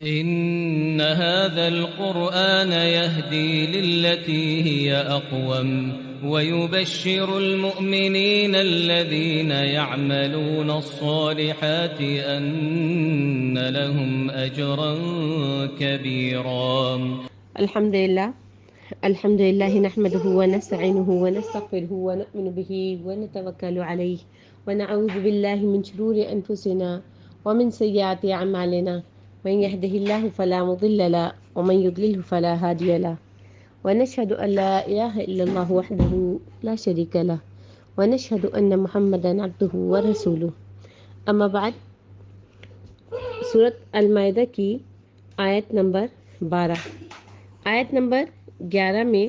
إن هذا القرآن يهدي للتي هي أقوم ويبشر المؤمنين الذين يعملون الصالحات أن لهم أجرا كبيرا. الحمد لله نحمده ونستعينه ونستغفره ونؤمن به ونتوكل عليه ونعوذ بالله من شرور أنفسنا ومن سيئات أعمالنا من يهده الله فلا مضل له ومن يضلله فلا هادي له ونشهد أن لا إله إلا الله وحده لا شريك له ونشهد أن محمدا عبده ورسوله. أما بعد، سورة المائدہ کی آیت نمبر 12 آیت نمبر 11 میں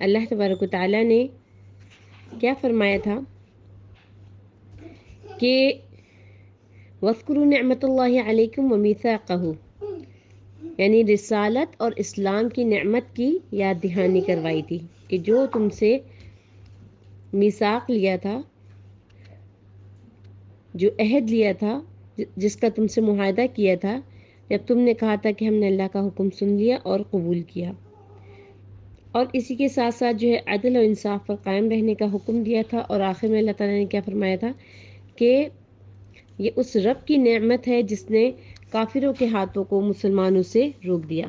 اللہ تبارک و تعالیٰ نے کیا فرمایا تھا کہ وَاذْكُرُوا نِعْمَةَ اللَّهِ عَلَيْكُمْ وَمِيثَاقَهُ، یعنی رسالت اور اسلام کی نعمت کی یاد دہانی کروائی تھی کہ جو تم سے میثاق لیا تھا، جو عہد لیا تھا، جس کا تم سے معاہدہ کیا تھا، جب تم نے کہا تھا کہ ہم نے اللہ کا حکم سن لیا اور قبول کیا، اور اسی کے ساتھ ساتھ جو ہے عدل و انصاف پر قائم رہنے کا حکم دیا تھا، اور آخر میں اللہ تعالیٰ نے کیا فرمایا تھا کہ یہ اس رب کی نعمت ہے جس نے کافروں کے ہاتھوں کو مسلمانوں سے روک دیا۔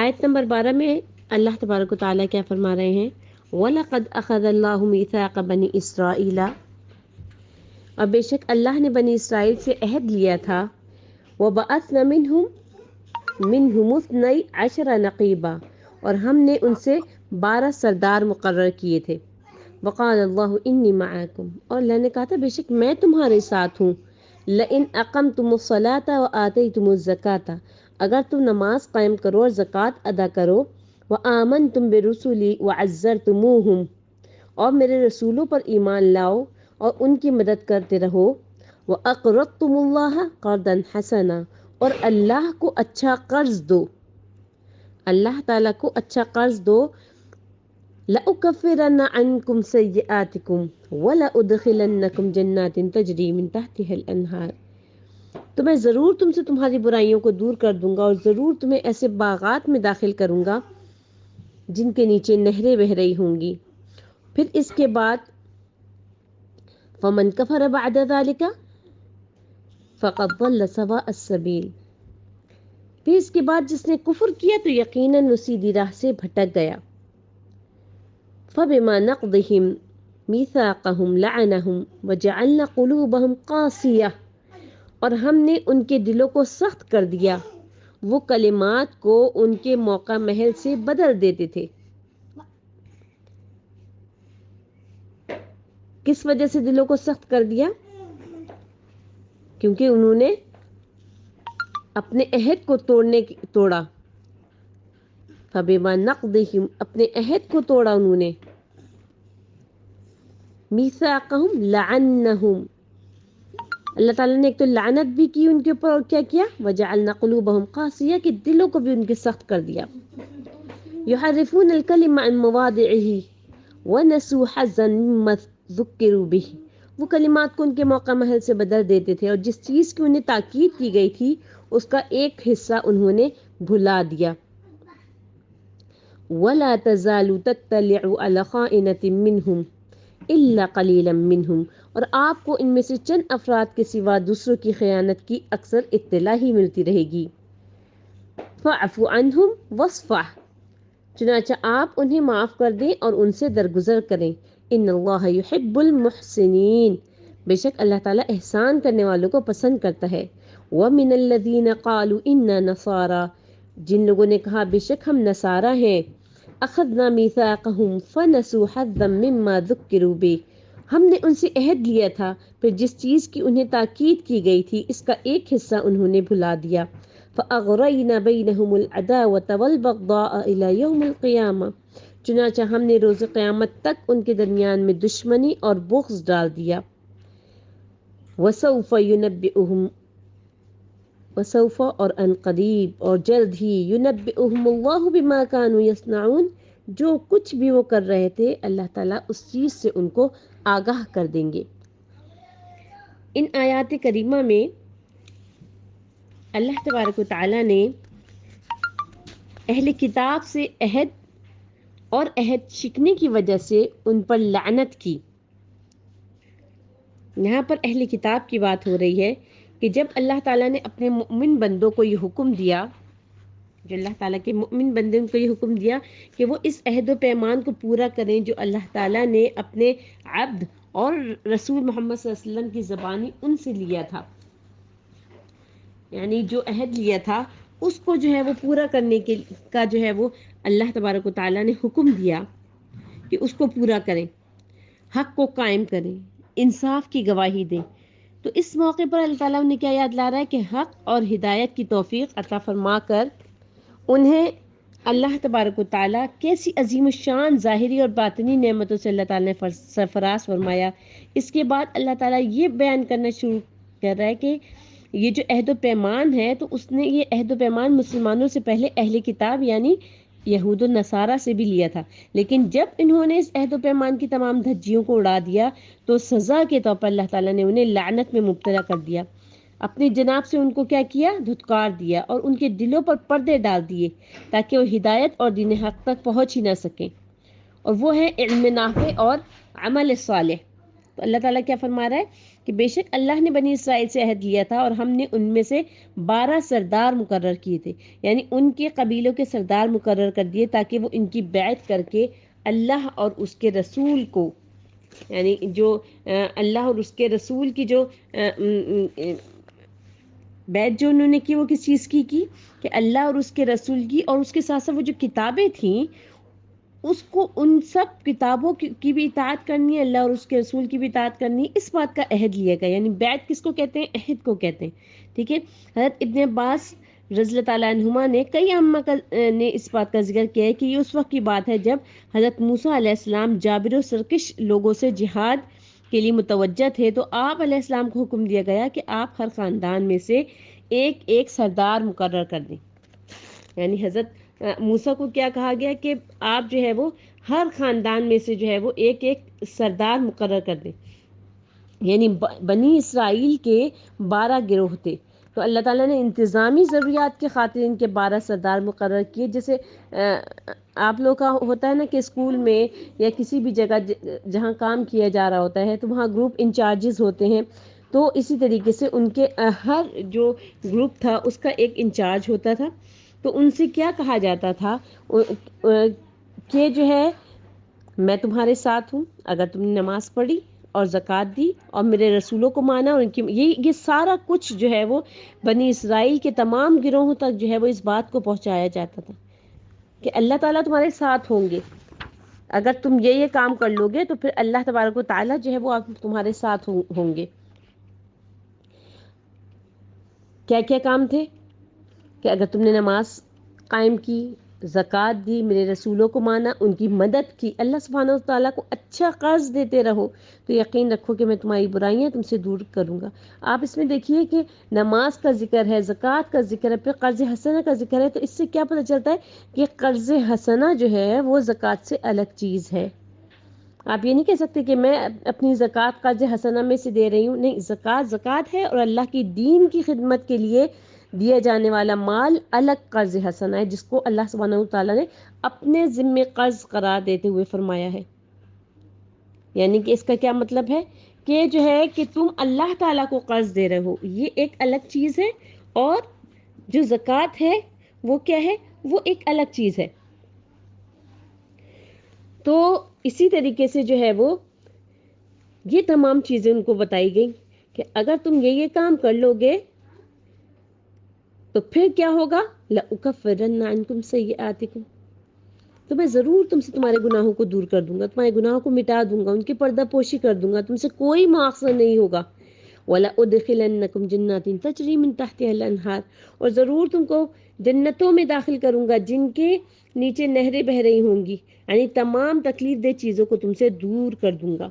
آیت نمبر 12 میں اللہ تبارک و تعالیٰ کیا فرما رہے ہیں؟ وَلَقَدْ أَخَذَ اللَّهُ مِيثَاقَ بَنِي إِسْرَائِيلَ، اور بے شک اللہ نے بنی اسرائیل سے عہد لیا تھا، وَبَعَثْنَا مِنْهُمُ اثْنَيْ عَشَرَ نَقِيبًا، اور ہم نے ان سے 12 سردار مقرر کیے تھے۔ وَقَالَ اللَّهُ إِنِّي مَعَكُمْ، اور اللہ نے کہا تھا بے شک میں تمہارے ساتھ ہوں۔ لَإِنْ أَقَمْتُمُ الصَّلَاةَ وَآتَيْتُمُ الزَّكَاةَ، اگر تم نماز قائم کرو اور زکوٰۃ ادا کرو، وَآمَنْتُمْ بِرُسُلِي وَعَزَّرْتُمُوهُمْ، اور میرے رسولوں پر ایمان لاؤ اور ان کی مدد کرتے رہو، وَأَقْرَضْتُمُ اللَّهَ قَرْضًا حَسَنًا، اور اللہ کو اچھا قرض دو، اللہ تعالیٰ کو اچھا قرض دو، لَأُكَفِّرَنَّ عَنْكُمْ سَيِّئَاتِكُمْ وَلَأُدْخِلَنَّكُمْ جَنَّاتٍ تَجْرِي مِنْ تَحْتِهَا الْأَنْهَارُ، تو میں ضرور تم سے تمہاری برائیوں کو دور کر دوں گا، اور ضرور تمہیں ایسے باغات میں داخل کروں گا جن کے نیچے نہریں بہہ رہی ہوں گی۔ پھر اس کے بعد فَمَنْ كَفَرَ بَعْدَ ذَلِكَ فَقَدْ ضَلَّ سَوَاءَ السَّبِيلِ، پھر اس کے بعد جس نے کفر کیا تو یقیناً وہ سیدھی راہ سے بھٹک گیا۔ فَبِمَا نَقْضِهِمْ مِيثَاقَهُمْ لَعَنَهُمْ وَجَعَلْنَا قُلُوبَهُمْ قَاسِيَةً، اور ہم نے ان کے دلوں کو سخت کر دیا، وہ کلمات کو ان کے موقع محل سے بدل دیتے تھے۔ کس وجہ سے دلوں کو سخت کر دیا؟ کیونکہ انہوں نے اپنے عہد کو توڑا۔ فَبِمَا نَقْضِهِمْ، اپنے عہد کو توڑا انہوں نے، مِيثَاقَهُمْ لَعَنَّهُمْ، اللہ تعالیٰ نے ایک تو لعنت بھی کی ان کے اوپر، اور کیا کیا؟ وَجَعَلْنَا قُلُوبَهُمْ قَاسِيَةً، کہ دلوں کو بھی ان کے سخت کر دیا۔ يُحَرِّفُونَ الْكَلِمَ عَنْ مَوَاضِعِهِ وَنَسُوا حَظًّا مِّمَّا ذُكِّرُوا بِهِ، وہ کلمات کو ان کے موقع محل سے بدل دیتے تھے، اور جس چیز کی انہیں تاکید کی گئی تھی اس کا ایک حصہ انہوں نے بھلا دیا۔ وَلَا تَزَالُ تَطَّلِعُ عَلَى خَائِنَةٍ مِّنْهُمْ إِلَّا قَلِيلًا مِّنْهُمْ، اور آپ کو ان میں سے چند افراد کے سوا دوسروں کی خیانت کی اکثر اطلاع ہی ملتی رہے گی۔ فَاعْفُ عَنْهُمْ وَاصْفَحْ، چنانچہ آپ انہیں معاف کر دیں اور ان سے درگزر کریں۔ إِنَّ اللَّهَ يُحِبُّ الْمُحْسِنِينَ، بے شک اللہ تعالیٰ احسان کرنے والوں کو پسند کرتا ہے۔ وَمِنَ الَّذِينَ قَالُوا إِنَّا نَصَارَىٰ، جن لوگوں نے کہا بے شک ہم نصارہ ہیں، أَخَذْنَا مِيثَاقَهُمْ فَنَسُوا حَظًّا مِّمَّا ذُكِّرُوا بِهِ، ہم نے ان سے عہد لیا تھا، پھر جس چیز کی انہیں تاکید کی گئی تھی اس کا ایک حصہ انہوں نے بھلا دیا۔ فَأَغْرَيْنَا بَيْنَهُمُ الْعَدَاوَةَ وَالْبَغْضَاءَ إِلَى يَوْمِ الْقِيَامَةِ، چنانچہ ہم نے روز قیامت تک ان کے درمیان میں دشمنی اور بغض ڈال دیا۔ وَسَوْفَ يُنَبِّئُهُمْ، وسوف اور ان قریب اور جلد ہی، يُنَبِّئُهُمُ اللَّهُ بِمَا كَانُوا يَصْنَعُونَ، جو کچھ بھی وہ کر رہے تھے اللہ تعالیٰ اس چیز سے ان کو آگاہ کر دیں گے۔ ان آیات کریمہ میں اللہ تبارک و تعالیٰ نے اہل کتاب سے عہد اور عہد شکنے کی وجہ سے ان پر لعنت کی۔ یہاں پر اہل کتاب کی بات ہو رہی ہے کہ جب اللہ تعالیٰ نے اپنے مؤمن بندوں کو یہ حکم دیا، جو اللہ تعالیٰ کے مؤمن بندے کو یہ حکم دیا کہ وہ اس عہد و پیمان کو پورا کریں جو اللہ تعالیٰ نے اپنے عبد اور رسول محمد صلی اللہ علیہ وسلم کی زبانی ان سے لیا تھا، یعنی جو عہد لیا تھا اس کو جو ہے وہ پورا کرنے کے کا جو ہے وہ اللہ تبارک و تعالیٰ نے حکم دیا کہ اس کو پورا کریں، حق کو قائم کریں، انصاف کی گواہی دیں۔ تو اس موقع پر اللہ تعالیٰ نے کیا یاد لا رہا ہے کہ حق اور ہدایت کی توفیق عطا فرما کر انہیں اللہ تبارک و تعالیٰ کیسی عظیم الشان ظاہری اور باطنی نعمتوں سے اللہ تعالیٰ نے سرفراز فرمایا۔ اس کے بعد اللہ تعالیٰ یہ بیان کرنا شروع کر رہا ہے کہ یہ جو عہد و پیمان ہے تو اس نے یہ عہد و پیمان مسلمانوں سے پہلے اہل کتاب یعنی یہود و نصارہ سے بھی لیا تھا، لیکن جب انہوں نے اس عہد و پیمان کی تمام دھجیوں کو اڑا دیا تو سزا کے طور پر اللہ تعالیٰ نے انہیں لعنت میں مبتلا کر دیا، اپنی جناب سے ان کو کیا کیا، دھتکار دیا اور ان کے دلوں پر پردے ڈال دیے تاکہ وہ ہدایت اور دین حق تک پہنچ ہی نہ سکیں، اور وہ ہے علم نافع اور عمل صالح۔ تو اللہ تعالیٰ کیا فرما رہا ہے کہ بے شک اللہ نے بنی اسرائیل سے عہد لیا تھا اور ہم نے ان میں سے 12 سردار مقرر کیے تھے، یعنی ان کے قبیلوں کے سردار مقرر کر دیے تاکہ وہ ان کی بیعت کر کے اللہ اور اس کے رسول کو، یعنی جو اللہ اور اس کے رسول کی جو بیعت جو انہوں نے کی وہ کس چیز کی کہ اللہ اور اس کے رسول کی، اور اس کے ساتھ ساتھ وہ جو کتابیں تھیں اس کو، ان سب کتابوں کی بھی اطاعت کرنی ہے، اللہ اور اس کے رسول کی بھی اطاعت کرنی ہے، اس بات کا عہد لیا گیا، یعنی بیعت کس کو کہتے ہیں، عہد کو کہتے ہیں، ٹھیک ہے۔ حضرت ابن عباس رضی اللہ تعالیٰ عنہما نے کئی ائمہ نے اس بات کا ذکر کیا ہے کہ یہ اس وقت کی بات ہے جب حضرت موسیٰ علیہ السلام جابر و سرکش لوگوں سے جہاد کے لیے متوجہ تھے، تو آپ علیہ السلام کو حکم دیا گیا کہ آپ ہر خاندان میں سے ایک سردار مقرر کر دیں، یعنی حضرت موسیٰ کو کیا کہا گیا کہ آپ جو ہے وہ ہر خاندان میں سے جو ہے وہ ایک سردار مقرر کر دیں، یعنی بنی اسرائیل کے 12 گروہ تھے، تو اللہ تعالیٰ نے انتظامی ضروریات کے خاطر ان کے 12 سردار مقرر کیے۔ جیسے آپ لوگ کا ہوتا ہے نا کہ اسکول میں یا کسی بھی جگہ جہاں کام کیا جا رہا ہوتا ہے تو وہاں گروپ انچارجز ہوتے ہیں، تو اسی طریقے سے ان کے ہر جو گروپ تھا اس کا ایک انچارج ہوتا تھا، تو ان سے کیا کہا جاتا تھا کہ جو ہے میں تمہارے ساتھ ہوں اگر تم نے نماز پڑھی اور زکوٰۃ دی اور میرے رسولوں کو مانا، اور ان کی یہ سارا کچھ جو ہے وہ بنی اسرائیل کے تمام گروہوں تک جو ہے وہ اس بات کو پہنچایا جاتا تھا کہ اللہ تعالیٰ تمہارے ساتھ ہوں گے، اگر تم یہ کام کر لو گے تو پھر اللہ تبارک و تعالیٰ جو ہے وہ تمہارے ساتھ ہوں گے۔ کیا کیا کام تھے کہ اگر تم نے نماز قائم کی، زکوٰۃ دی، میرے رسولوں کو مانا، ان کی مدد کی، اللہ سبحانہ وتعالیٰ کو اچھا قرض دیتے رہو، تو یقین رکھو کہ میں تمہاری برائیاں تم سے دور کروں گا۔ آپ اس میں دیکھیے کہ نماز کا ذکر ہے، زکوٰۃ کا ذکر ہے، پھر قرض حسنہ کا ذکر ہے، تو اس سے کیا پتہ چلتا ہے کہ قرض حسنہ جو ہے وہ زکوٰۃ سے الگ چیز ہے۔ آپ یہ نہیں کہہ سکتے کہ میں اپنی زکوٰۃ قرض حسنہ میں سے دے رہی ہوں، نہیں، زکوٰۃ ہے، اور اللہ کی دین کی خدمت کے لیے دیا جانے والا مال الگ قرض حسنہ ہے، جس کو اللہ سبحانہ وتعالیٰ نے اپنے ذمے قرض قرار دیتے ہوئے فرمایا ہے۔ یعنی کہ اس کا کیا مطلب ہے کہ جو ہے کہ تم اللہ تعالیٰ کو قرض دے رہے ہو، یہ ایک الگ چیز ہے، اور جو زکوٰۃ ہے وہ کیا ہے، وہ ایک الگ چیز ہے۔ تو اسی طریقے سے جو ہے وہ یہ تمام چیزیں ان کو بتائی گئی کہ اگر تم یہ کام کر لو گے تو پھر کیا ہوگا، لَأُكَفِّرَنَّ عَنْكُمْ سَيِّئَاتِكُمْ، تو میں ضرور تم سے تمہارے گناہوں کو دور کر دوں گا، تمہارے گناہوں کو مٹا دوں گا، ان کی پردہ پوشی کر دوں گا، تم سے کوئی مواخذہ نہیں ہوگا۔ وَلَأُدْخِلَنَّكُمْ جَنَّاتٍ تَجْرِي مِن تَحْتِهَا الْأَنْهَارُ، اور ضرور تم کو جنتوں میں داخل کروں گا جن کے نیچے نہریں بہہ رہی ہوں گی، یعنی تمام تکلیف دہ چیزوں کو تم سے دور کر دوں گا،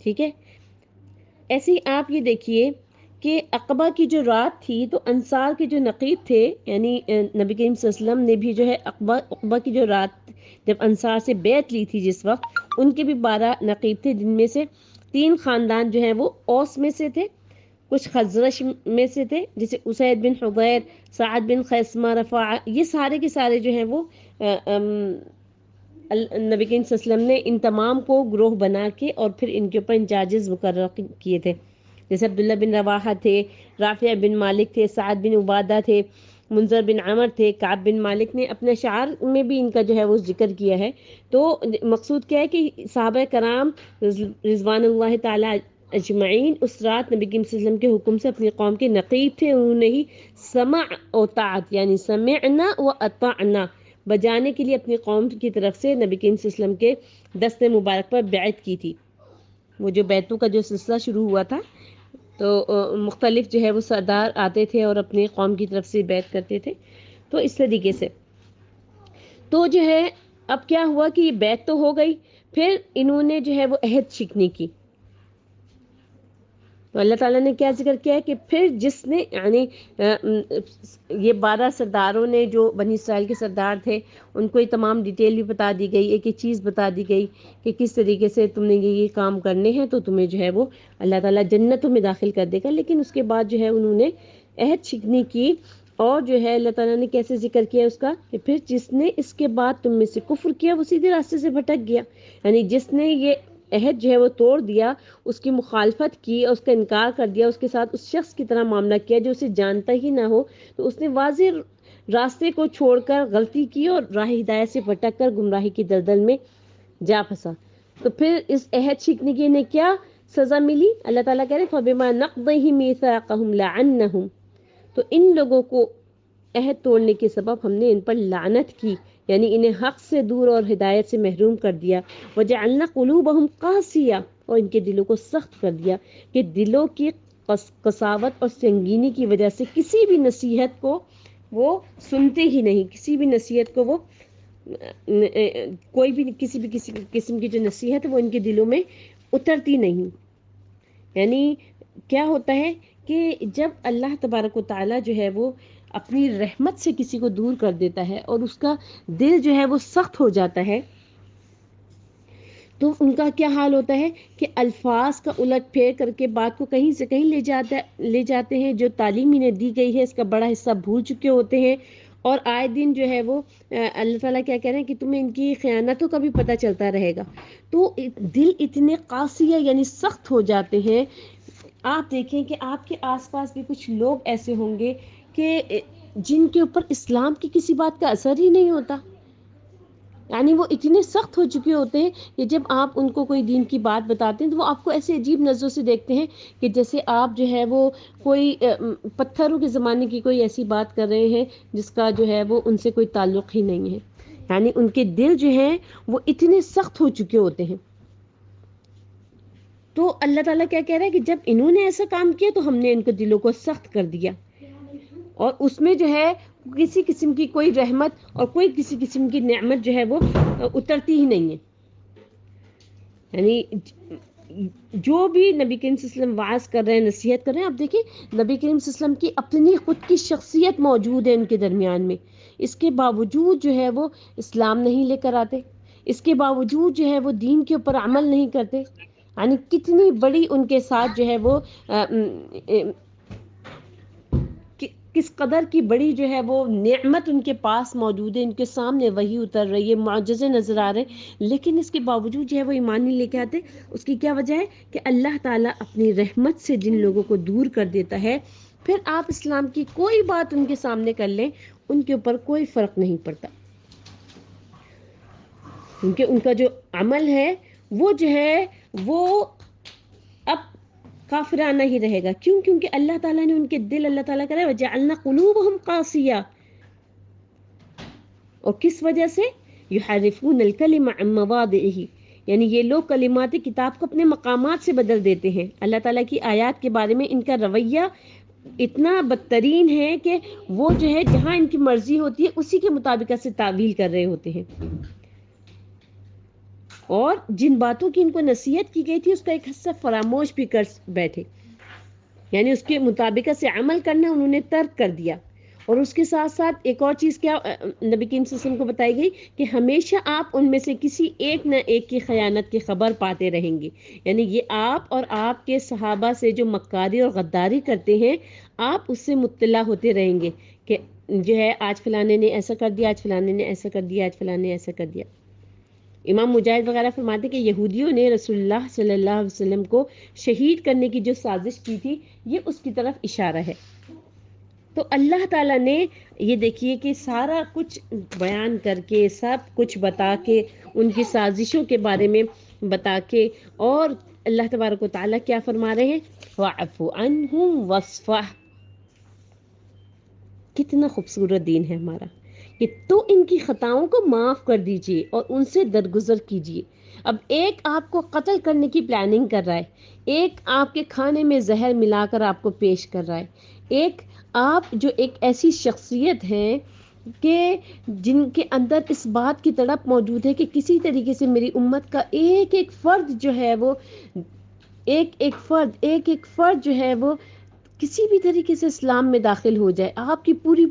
ٹھیک ہے۔ ایسے ہی آپ یہ دیکھیے کہ عقبہ کی جو رات تھی تو انصار کے جو نقیب تھے، یعنی نبی کریم صلی اللہ علیہ وسلم نے بھی جو ہے عقبہ کی جو رات جب انصار سے بیعت لی تھی جس وقت، ان کے بھی 12 نقیب تھے، جن میں سے 3 خاندان جو ہیں وہ اوس میں سے تھے، کچھ خزرج میں سے تھے جیسے اسید بن حضیر، سعد بن خیثمہ، رفاعہ، یہ سارے کے سارے جو ہیں وہ نبی کریم صلی اللہ علیہ وسلم نے ان تمام کو گروہ بنا کے اور پھر ان کے اوپر انچارجز مقرر کیے تھے. جیسے عبداللہ بن رواحہ تھے، رافع بن مالک تھے، سعد بن عبادہ تھے، منذر بن عمر تھے، کعب بن مالک نے اپنے اشعار میں بھی ان کا جو ہے وہ ذکر کیا ہے. تو مقصود کیا ہے کہ صحابہ کرام رضوان اللہ تعالی اجمعین اس رات نبی کریم صلی اللہ علیہ وسلم کے حکم سے اپنی قوم کے نقیب تھے. انہوں نے ہی سمع و طاعت یعنی سمعنا و اطعنا بجانے کے لیے اپنی قوم کی طرف سے نبی کریم صلی اللہ علیہ وسلم کے دست مبارک پر بیعت کی تھی. وہ جو بیعتوں کا جو سلسلہ شروع ہوا تھا تو مختلف جو ہے وہ سردار آتے تھے اور اپنی قوم کی طرف سے بیعت کرتے تھے. تو اس طریقے سے تو جو ہے اب کیا ہوا کہ یہ بیعت تو ہو گئی، پھر انہوں نے جو ہے وہ عہد شکنی کی. تو اللہ تعالیٰ نے کیا ذکر کیا ہے کہ پھر جس نے یعنی یہ 12 سرداروں نے جو بنی اسرائیل کے سردار تھے ان کو یہ تمام ڈیٹیل بھی بتا دی گئی، ایک ایک چیز بتا دی گئی کہ کس طریقے سے تم نے یہ کام کرنے ہیں تو تمہیں جو ہے وہ اللہ تعالیٰ جنتوں میں داخل کر دے گا. لیکن اس کے بعد جو ہے انہوں نے عہد شکنی کی اور جو ہے اللہ تعالیٰ نے کیسے ذکر کیا اس کا کہ پھر جس نے اس کے بعد تم میں سے کفر کیا وہ سیدھے راستے سے بھٹک گیا. یعنی جس نے یہ عہد جو ہے وہ توڑ دیا، اس کی مخالفت کی اور اس کا انکار کر دیا، اس کے ساتھ اس شخص کی طرح معاملہ کیا جو اسے جانتا ہی نہ ہو، تو اس نے واضح راستے کو چھوڑ کر غلطی کی اور راہ ہدایت سے بھٹک کر گمراہی کی دلدل میں جا پھنسا. تو پھر اس عہد شکنی کی انہیں کیا سزا ملی؟ اللہ تعالیٰ کہہ رہے فَبِمَا نَقْضِهِمْ مِيثَاقَهُمْ لَعَنَّهُمْ، تو ان لوگوں کو عہد توڑنے کے سبب ہم نے ان پر لعنت کی، یعنی انہیں حق سے دور اور ہدایت سے محروم کر دیا. وَجَعَلْنَا قُلُوبَهُمْ قَاسِيَةً، اور ان کے دلوں کو سخت کر دیا کہ دلوں کی قساوت اور سنگینی کی وجہ سے کسی بھی نصیحت کو وہ سنتے ہی نہیں، کسی بھی نصیحت کو وہ کوئی بھی کسی قسم کی جو نصیحت ہے وہ ان کے دلوں میں اترتی نہیں. یعنی کیا ہوتا ہے کہ جب اللہ تبارک و تعالیٰ جو ہے وہ اپنی رحمت سے کسی کو دور کر دیتا ہے اور اس کا دل جو ہے وہ سخت ہو جاتا ہے تو ان کا کیا حال ہوتا ہے کہ الفاظ کا الٹ پھیر کر کے بات کو کہیں سے کہیں لے جاتے ہیں. جو تعلیم انہیں دی گئی ہے اس کا بڑا حصہ بھول چکے ہوتے ہیں اور آئے دن جو ہے وہ اللہ تعالیٰ کیا کہہ رہے ہیں کہ تمہیں ان کی خیانتوں کا بھی پتہ چلتا رہے گا. تو دل اتنے قاسیہ یعنی سخت ہو جاتے ہیں. آپ دیکھیں کہ آپ کے آس پاس بھی کچھ لوگ ایسے ہوں گے کہ جن کے اوپر اسلام کی کسی بات کا اثر ہی نہیں ہوتا، یعنی وہ اتنے سخت ہو چکے ہوتے ہیں کہ جب آپ ان کو کوئی دین کی بات بتاتے ہیں تو وہ آپ کو ایسے عجیب نظروں سے دیکھتے ہیں کہ جیسے آپ جو ہے وہ کوئی پتھروں کے زمانے کی کوئی ایسی بات کر رہے ہیں جس کا جو ہے وہ ان سے کوئی تعلق ہی نہیں ہے. یعنی ان کے دل جو ہیں وہ اتنے سخت ہو چکے ہوتے ہیں. تو اللہ تعالیٰ کیا کہہ رہا ہے کہ جب انہوں نے ایسا کام کیا تو ہم نے ان کے دلوں کو سخت کر دیا اور اس میں جو ہے کسی قسم کی کوئی رحمت اور کوئی کسی قسم کی نعمت جو ہے وہ اترتی ہی نہیں ہے. یعنی جو بھی نبی کریم صلی اللہ علیہ وسلم وعظ کر رہے ہیں، نصیحت کر رہے ہیں، آپ دیکھیں نبی کریم صلی اللہ علیہ وسلم کی اپنی خود کی شخصیت موجود ہے ان کے درمیان میں، اس کے باوجود جو ہے وہ اسلام نہیں لے کر آتے، اس کے باوجود جو ہے وہ دین کے اوپر عمل نہیں کرتے. یعنی کتنی بڑی ان کے ساتھ جو ہے وہ کس قدر کی بڑی جو ہے وہ نعمت ان کے پاس موجود ہے، ان کے سامنے وحی اتر رہی ہے، معجزے نظر آ رہے ہیں، لیکن اس کے باوجود جو ہے وہ ایمان نہیں لے کے آتے. اس کی کیا وجہ ہے کہ اللہ تعالیٰ اپنی رحمت سے جن لوگوں کو دور کر دیتا ہے پھر آپ اسلام کی کوئی بات ان کے سامنے کر لیں ان کے اوپر کوئی فرق نہیں پڑتا، کیونکہ ان کا جو عمل ہے وہ جو ہے وہ اب کافرانہ ہی رہے گا. کیوں؟ کیونکہ اللہ تعالیٰ نے ان کے دل، اللہ تعالیٰ کہہ رہا ہے وَجَعَلْنَا قُلُوبَهُمْ قَاسِيَةً، اور کس وجہ سے يُحَرِّفُونَ الْكَلِمَ عَن مَّوَاضِعِهِ، یعنی یہ لوگ کلمات کتاب کو اپنے مقامات سے بدل دیتے ہیں. اللہ تعالیٰ کی آیات کے بارے میں ان کا رویہ اتنا بدترین ہے کہ وہ جو ہے جہاں ان کی مرضی ہوتی ہے اسی کے مطابق سے تعویل کر رہے ہوتے ہیں، اور جن باتوں کی ان کو نصیحت کی گئی تھی اس کا ایک حصہ فراموش بھی کر بیٹھے، یعنی اس کے مطابق سے عمل کرنا انہوں نے ترک کر دیا. اور اس کے ساتھ ساتھ ایک اور چیز کیا نبی کریم صلی اللہ علیہ وسلم کو بتائی گئی کہ ہمیشہ آپ ان میں سے کسی ایک نہ ایک کی خیانت کی خبر پاتے رہیں گے. یعنی یہ آپ اور آپ کے صحابہ سے جو مکاری اور غداری کرتے ہیں آپ اس سے مطلع ہوتے رہیں گے کہ جو ہے آج فلانے نے ایسا کر دیا، آج فلانے نے ایسا کر دیا، آج فلانے نے ایسا کر دیا. امام مجاہد وغیرہ فرماتے کہ یہودیوں نے رسول اللہ صلی اللہ علیہ وسلم کو شہید کرنے کی جو سازش کی تھی یہ اس کی طرف اشارہ ہے. تو اللہ تعالیٰ نے یہ دیکھیے کہ سارا کچھ بیان کر کے سب کچھ بتا کے ان کی سازشوں کے بارے میں بتا کے، اور اللہ تبارک و تعالیٰ کیا فرما رہے ہیں، وَاعْفُ عَنْهُمْ وَاصْفَحْ. کتنا خوبصورت دین ہے ہمارا کہ تو ان کی خطاؤں کو معاف کر دیجئے اور ان سے درگزر کیجئے. اب ایک آپ کو قتل کرنے کی پلاننگ کر رہا ہے، ایک آپ کے کھانے میں زہر ملا کر آپ کو پیش کر رہا ہے، ایک آپ جو ایک ایسی شخصیت ہیں کہ جن کے اندر اس بات کی تڑپ موجود ہے کہ کسی طریقے سے میری امت کا ایک ایک فرد جو ہے وہ ایک ایک فرد جو ہے وہ کسی بھی طریقے سے اسلام میں داخل ہو جائے. آپ کی پوری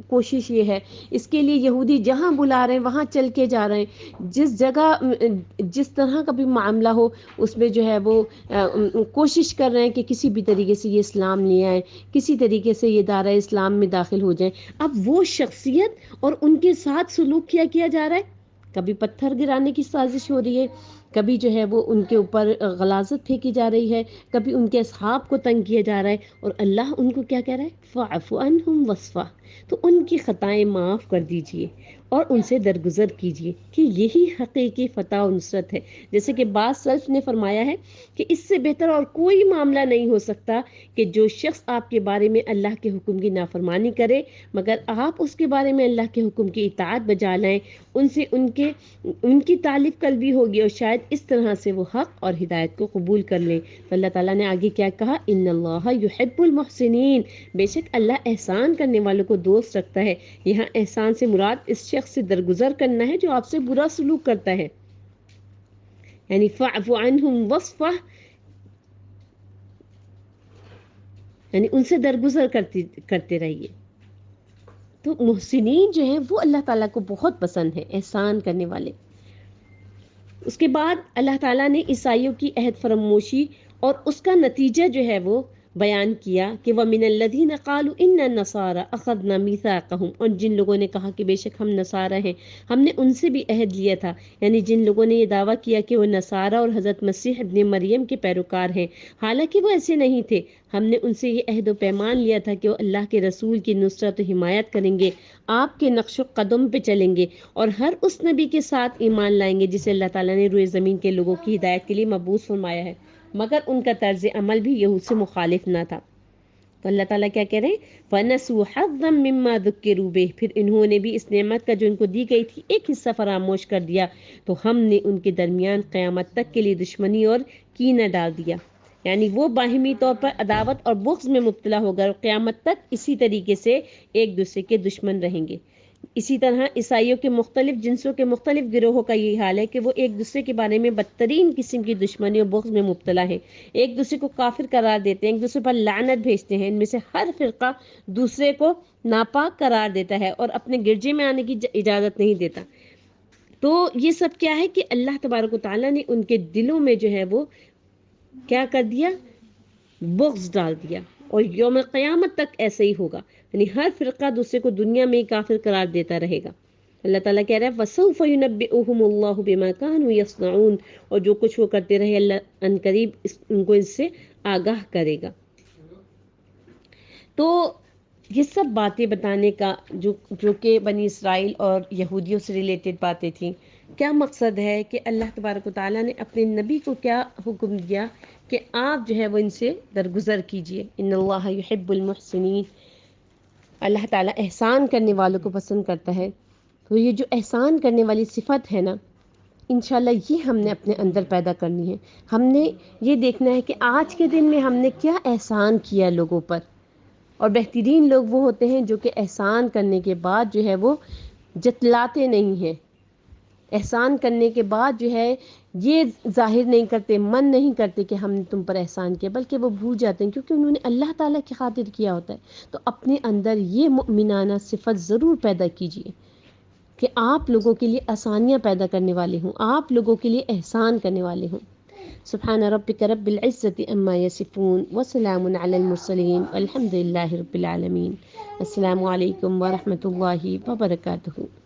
کوشش یہ ہے، اس کے لیے یہودی جہاں بلا رہے ہیں وہاں چل کے جا رہے ہیں، جس جگہ جس طرح کا بھی معاملہ ہو اس میں جو ہے وہ کوشش کر رہے ہیں کہ کسی بھی طریقے سے یہ اسلام لے آئیں، کسی طریقے سے یہ دائرہ اسلام میں داخل ہو جائیں. اب وہ شخصیت اور ان کے ساتھ سلوک کیا جا رہا ہے. کبھی پتھر گرانے کی سازش ہو رہی ہے، کبھی جو ہے وہ ان کے اوپر غلاظت پھینکی جا رہی ہے، کبھی ان کے اصحاب کو تنگ کیا جا رہا ہے، اور اللہ ان کو کیا کہہ رہا ہے، فَاعْفُ عَنْهُمْ وَاصْفَحْ. تو ان کی خطائیں معاف کر دیجئے اور ان سے درگزر کیجئے کہ یہی حقیقی فتح و نصرت ہے. جیسے کہ بعض سلف نے فرمایا ہے کہ اس سے بہتر اور کوئی معاملہ نہیں ہو سکتا کہ جو شخص آپ کے بارے میں اللہ کے حکم کی نافرمانی کرے مگر آپ اس کے بارے میں اللہ کے حکم کی اطاعت بجا لائیں، ان سے ان کی تعریف قلبی ہوگی اور شاید اس طرح سے وہ حق اور ہدایت کو قبول کر لیں. تو اللہ تعالیٰ نے آگے کیا کہا، ان اللہ یحب المحسنین، بے شک اللہ احسان کرنے والوں کو دوست رکھتا ہے. یہاں احسان سے مراد اس شخص سے درگزر کرنا ہے جو آپ سے برا سلوک کرتا ہے، یعنی فاعف عنہم واصفح، یعنی ان سے درگزر کرتے رہیے. تو محسنین جو ہیں وہ اللہ تعالیٰ کو بہت پسند ہے، احسان کرنے والے. اس کے بعد اللہ تعالیٰ نے عیسائیوں کی عہد فراموشی اور اس کا نتیجہ جو ہے وہ بیان کیا کہ وَمِنَ الَّذِينَ قَالُوا إِنَّ النَّصَارَى أَخَذْنَا مِيثَاقَهُمْ، اور جن لوگوں نے کہا کہ بے شک ہم نصارہ ہیں، ہم نے ان سے بھی عہد لیا تھا. یعنی جن لوگوں نے یہ دعویٰ کیا کہ وہ نصارہ اور حضرت مسیح ابن مریم کے پیروکار ہیں، حالانکہ وہ ایسے نہیں تھے. ہم نے ان سے یہ عہد و پیمان لیا تھا کہ وہ اللہ کے رسول کی نصرت و حمایت کریں گے، آپ کے نقش و قدم پہ چلیں گے اور ہر اس نبی کے ساتھ ایمان لائیں گے جسے اللہ تعالیٰ نے روئے زمین کے لوگوں کی ہدایت کے لیے مبعوث فرمایا ہے، مگر ان کا طرز عمل بھی یہود سے مخالف نہ تھا. تو اللہ تعالیٰ کیا کہہ رہے ہیں، فَنَسُوا حَظًّا مِّمَّا ذُكِّرُوا بِهِ، پھر انہوں نے بھی اس نعمت کا جو ان کو دی گئی تھی ایک حصہ فراموش کر دیا، تو ہم نے ان کے درمیان قیامت تک کے لیے دشمنی اور کینہ ڈال دیا. یعنی وہ باہمی طور پر عداوت اور بغض میں مبتلا ہو گئے اور قیامت تک اسی طریقے سے ایک دوسرے کے دشمن رہیں گے. اسی طرح عیسائیوں کے مختلف جنسوں کے مختلف گروہوں کا یہی حال ہے کہ وہ ایک دوسرے کے بارے میں بدترین قسم کی دشمنی اور بغض میں مبتلا ہیں، ایک دوسرے کو کافر قرار دیتے ہیں، ایک دوسرے پر لعنت بھیجتے ہیں. ان میں سے ہر فرقہ دوسرے کو ناپاک قرار دیتا ہے اور اپنے گرجے میں آنے کی اجازت نہیں دیتا. تو یہ سب کیا ہے کہ اللہ تبارک و تعالیٰ نے ان کے دلوں میں جو ہے وہ کیا کر دیا، بغض ڈال دیا، اور یوم قیامت تک ایسے ہی ہوگا. یعنی ہر فرقہ دوسرے کو دنیا میں کافر قرار دیتا رہے گا. اللہ تعالیٰ کہہ رہا ہے وَسَوْفَ يُنَبِّئُهُمُ اللَّهُ بِمَا كَانُوا يَصْنَعُونَ، اور جو کچھ وہ کرتے رہے اللہ ان قریب ان کو اس سے آگاہ کرے گا. تو یہ سب باتیں بتانے کا جو کہ بنی اسرائیل اور یہودیوں سے ریلیٹڈ باتیں تھیں، کیا مقصد ہے کہ اللہ تبارک و تعالیٰ نے اپنے نبی کو کیا حکم دیا کہ آپ جو ہے وہ ان سے درگزر کیجئے. ان اللہ یحب المحسنین، اللہ تعالیٰ احسان کرنے والوں کو پسند کرتا ہے. تو یہ جو احسان کرنے والی صفت ہے نا، انشاءاللہ یہ ہم نے اپنے اندر پیدا کرنی ہے. ہم نے یہ دیکھنا ہے کہ آج کے دن میں ہم نے کیا احسان کیا لوگوں پر. اور بہترین لوگ وہ ہوتے ہیں جو کہ احسان کرنے کے بعد جو ہے وہ جتلاتے نہیں ہیں، احسان کرنے کے بعد جو ہے یہ ظاہر نہیں کرتے، من نہیں کرتے کہ ہم نے تم پر احسان کیا، بلکہ وہ بھول جاتے ہیں کیونکہ انہوں نے اللہ تعالیٰ کی خاطر کیا ہوتا ہے۔ تو اپنے اندر یہ مؤمنانہ صفت ضرور پیدا کیجیے کہ آپ لوگوں کے لیے آسانیاں پیدا کرنے والے ہوں، آپ لوگوں کے لیے احسان کرنے والے ہوں۔ سبحان ربک رب العزت عما یصفون وسلام علی المرسلین والحمد للہ رب العالمین۔ السلام علیکم ورحمۃ اللہ وبرکاتہ۔